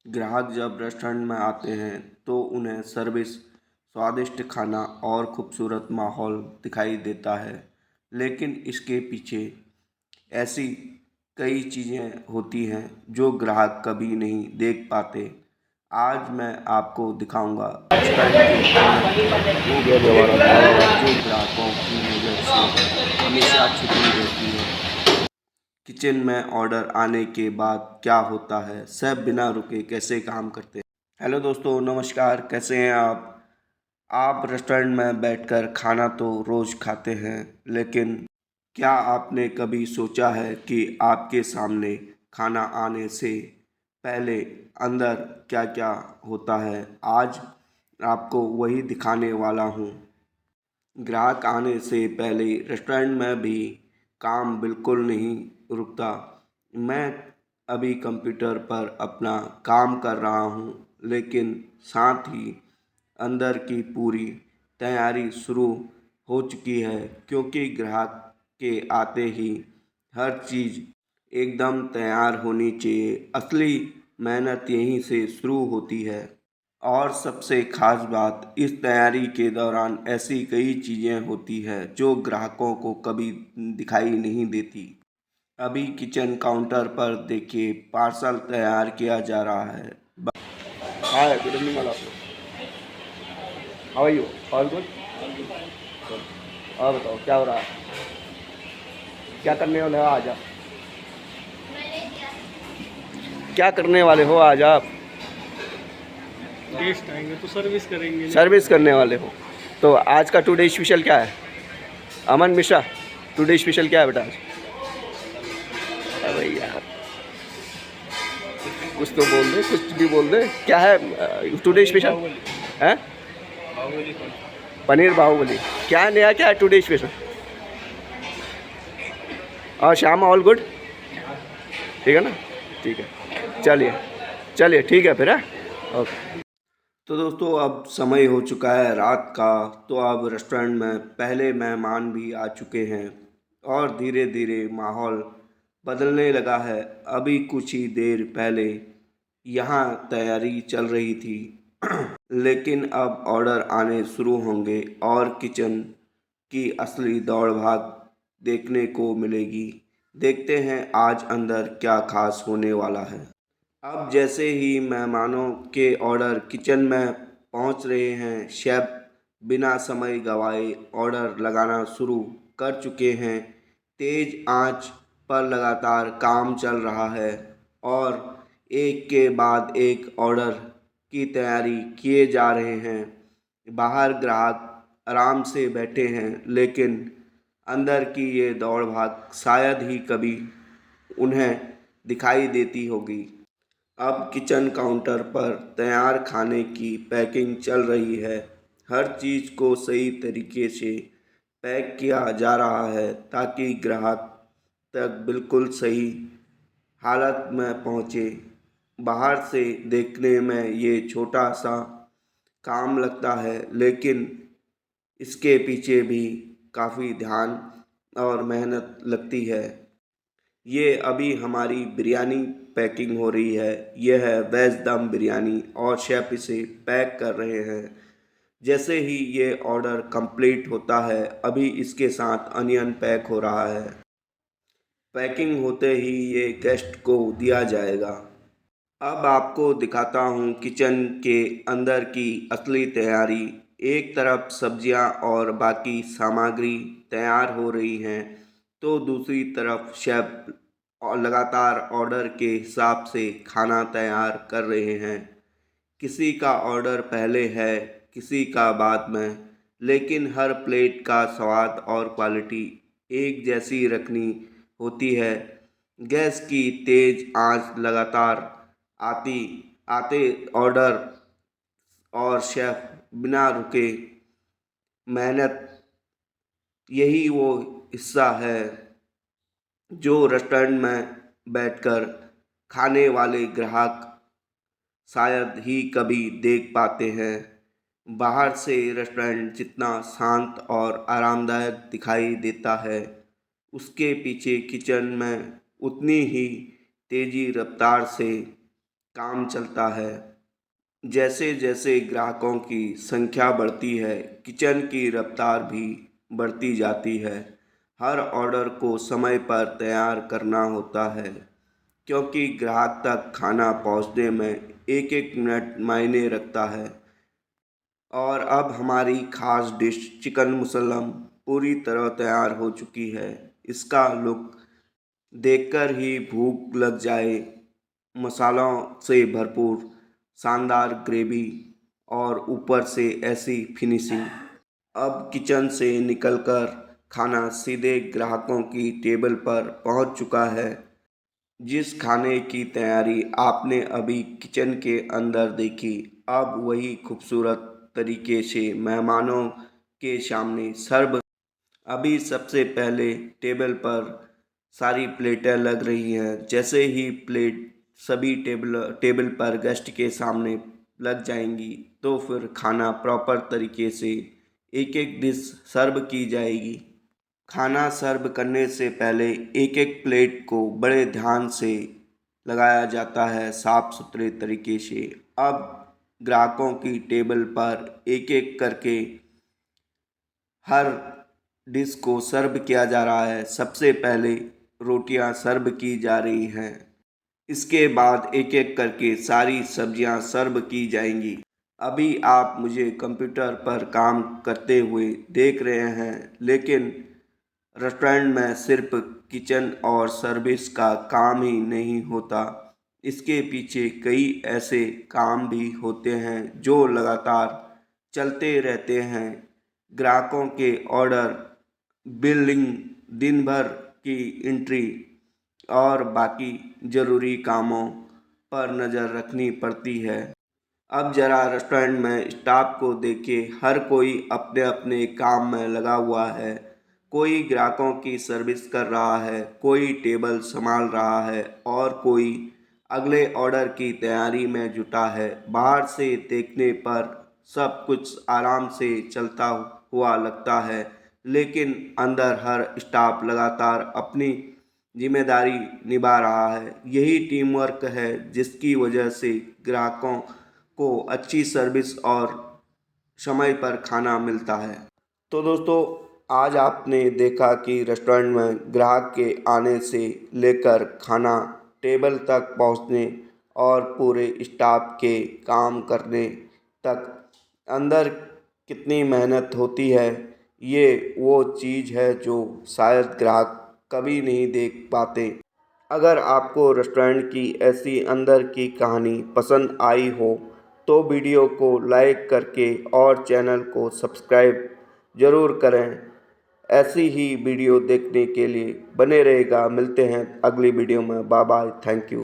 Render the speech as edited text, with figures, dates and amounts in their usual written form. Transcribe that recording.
ग्राहक जब रेस्टोरेंट में आते हैं तो उन्हें सर्विस, स्वादिष्ट खाना और खूबसूरत माहौल दिखाई देता है, लेकिन इसके पीछे ऐसी कई चीज़ें होती हैं जो ग्राहक कभी नहीं देख पाते। आज मैं आपको दिखाऊंगा रेस्टोरेंट के अंदर वो बातें जो ग्राहकों की नज़र से हमेशा छिपी रहती है। किचन में ऑर्डर आने के बाद क्या होता है, सब बिना रुके कैसे काम करते हैं। हेलो दोस्तों, नमस्कार। कैसे हैं आप रेस्टोरेंट में बैठकर खाना तो रोज़ खाते हैं, लेकिन क्या आपने कभी सोचा है कि आपके सामने खाना आने से पहले अंदर क्या क्या होता है। आज आपको वही दिखाने वाला हूँ। ग्राहक आने से पहले रेस्टोरेंट में भी काम बिल्कुल नहीं रुकता। मैं अभी कंप्यूटर पर अपना काम कर रहा हूँ, लेकिन साथ ही अंदर की पूरी तैयारी शुरू हो चुकी है, क्योंकि ग्राहक के आते ही हर चीज़ एकदम तैयार होनी चाहिए। असली मेहनत यहीं से शुरू होती है। और सबसे खास बात, इस तैयारी के दौरान ऐसी कई चीज़ें होती है जो ग्राहकों को कभी दिखाई नहीं देती। अभी किचन काउंटर पर देखिए, पार्सल तैयार किया जा रहा है। Hi, good evening all of you. How are you? All good? और बताओ क्या हो रहा है, क्या करने वाले हो आज आप? क्या करने वाले हो आज आप? गेस्ट आएंगे तो सर्विस करेंगे। सर्विस करने वाले हो। तो आज का टुडे स्पेशल क्या है? अमन मिश्रा, टुडे स्पेशल क्या है बेटा आज? अरे यार, कुछ तो बोल दे, कुछ भी बोल दे। क्या है टुडे स्पेशल? है पनीर बाहुबली। क्या है नया, क्या है टुडे स्पेशल? और श्याम ऑल गुड? ठीक है ना? ठीक है, चलिए चलिए, ठीक है फिर। है ओके। तो दोस्तों, अब समय हो चुका है रात का। तो अब रेस्टोरेंट में पहले मेहमान भी आ चुके हैं और धीरे धीरे माहौल बदलने लगा है। अभी कुछ ही देर पहले यहाँ तैयारी चल रही थी, लेकिन अब ऑर्डर आने शुरू होंगे और किचन की असली दौड़ भाग देखने को मिलेगी। देखते हैं आज अंदर क्या खास होने वाला है। अब जैसे ही मेहमानों के ऑर्डर किचन में पहुंच रहे हैं, शेफ बिना समय गंवाए ऑर्डर लगाना शुरू कर चुके हैं। तेज़ आंच पर लगातार काम चल रहा है और एक के बाद एक ऑर्डर की तैयारी किए जा रहे हैं। बाहर ग्राहक आराम से बैठे हैं, लेकिन अंदर की ये दौड़ भाग शायद ही कभी उन्हें दिखाई देती होगी। अब किचन काउंटर पर तैयार खाने की पैकिंग चल रही है। हर चीज़ को सही तरीके से पैक किया जा रहा है ताकि ग्राहक तक बिल्कुल सही हालत में पहुंचे। बाहर से देखने में ये छोटा सा काम लगता है, लेकिन इसके पीछे भी काफ़ी ध्यान और मेहनत लगती है। ये अभी हमारी बिरयानी पैकिंग हो रही है। यह है वेज दम बिरयानी और शेफ इसे पैक कर रहे हैं। जैसे ही ये ऑर्डर कंप्लीट होता है, अभी इसके साथ अनियन पैक हो रहा है। पैकिंग होते ही ये गेस्ट को दिया जाएगा। अब आपको दिखाता हूँ किचन के अंदर की असली तैयारी। एक तरफ सब्जियाँ और बाकी सामग्री तैयार हो रही हैं, तो दूसरी तरफ शेफ और लगातार ऑर्डर के हिसाब से खाना तैयार कर रहे हैं। किसी का ऑर्डर पहले है, किसी का बाद में, लेकिन हर प्लेट का स्वाद और क्वालिटी एक जैसी रखनी होती है। गैस की तेज़ आंच लगातार आती आते ऑर्डर और शेफ बिना रुके मेहनत, यही वो हिस्सा है जो रेस्टोरेंट में बैठकर खाने वाले ग्राहक शायद ही कभी देख पाते हैं। बाहर से रेस्टोरेंट जितना शांत और आरामदायक दिखाई देता है, उसके पीछे किचन में उतनी ही तेज़ी रफ्तार से काम चलता है। जैसे जैसे ग्राहकों की संख्या बढ़ती है, किचन की रफ्तार भी बढ़ती जाती है। हर ऑर्डर को समय पर तैयार करना होता है, क्योंकि ग्राहक तक खाना पहुंचने में एक एक मिनट मायने रखता है। और अब हमारी खास डिश चिकन मुसल्लम पूरी तरह तैयार हो चुकी है। इसका लुक देखकर ही भूख लग जाए। मसालों से भरपूर शानदार ग्रेवी और ऊपर से ऐसी फिनिशिंग। अब किचन से निकलकर खाना सीधे ग्राहकों की टेबल पर पहुंच चुका है। जिस खाने की तैयारी आपने अभी किचन के अंदर देखी, अब वही खूबसूरत तरीके से मेहमानों के सामने सर्व। अभी सबसे पहले टेबल पर सारी प्लेटें लग रही हैं। जैसे ही प्लेट सभी टेबल पर गेस्ट के सामने लग जाएंगी, तो फिर खाना प्रॉपर तरीके से एक एक डिश सर्व की जाएगी। खाना सर्व करने से पहले एक एक प्लेट को बड़े ध्यान से लगाया जाता है, साफ सुथरे तरीके से। अब ग्राहकों की टेबल पर एक एक करके हर डिश को सर्व किया जा रहा है। सबसे पहले रोटियां सर्व की जा रही हैं। इसके बाद एक एक करके सारी सब्जियां सर्व की जाएंगी। अभी आप मुझे कंप्यूटर पर काम करते हुए देख रहे हैं, लेकिन रेस्टोरेंट में सिर्फ किचन और सर्विस का काम ही नहीं होता। इसके पीछे कई ऐसे काम भी होते हैं जो लगातार चलते रहते हैं। ग्राहकों के ऑर्डर, बिलिंग, दिन भर की एंट्री और बाकी ज़रूरी कामों पर नज़र रखनी पड़ती है। अब ज़रा रेस्टोरेंट में स्टाफ को देखिए, हर कोई अपने अपने काम में लगा हुआ है। कोई ग्राहकों की सर्विस कर रहा है, कोई टेबल संभाल रहा है और कोई अगले ऑर्डर की तैयारी में जुटा है। बाहर से देखने पर सब कुछ आराम से चलता हुआ लगता है, लेकिन अंदर हर स्टाफ लगातार अपनी जिम्मेदारी निभा रहा है। यही टीम वर्क है जिसकी वजह से ग्राहकों को अच्छी सर्विस और समय पर खाना मिलता है। तो दोस्तों, आज आपने देखा कि रेस्टोरेंट में ग्राहक के आने से लेकर खाना टेबल तक पहुंचने और पूरे स्टाफ के काम करने तक अंदर कितनी मेहनत होती है। ये वो चीज़ है जो शायद ग्राहक कभी नहीं देख पाते। अगर आपको रेस्टोरेंट की ऐसी अंदर की कहानी पसंद आई हो, तो वीडियो को लाइक करके और चैनल को सब्सक्राइब ज़रूर करें। ऐसी ही वीडियो देखने के लिए बने रहेगा। मिलते हैं अगली वीडियो में। Bye bye, thank you.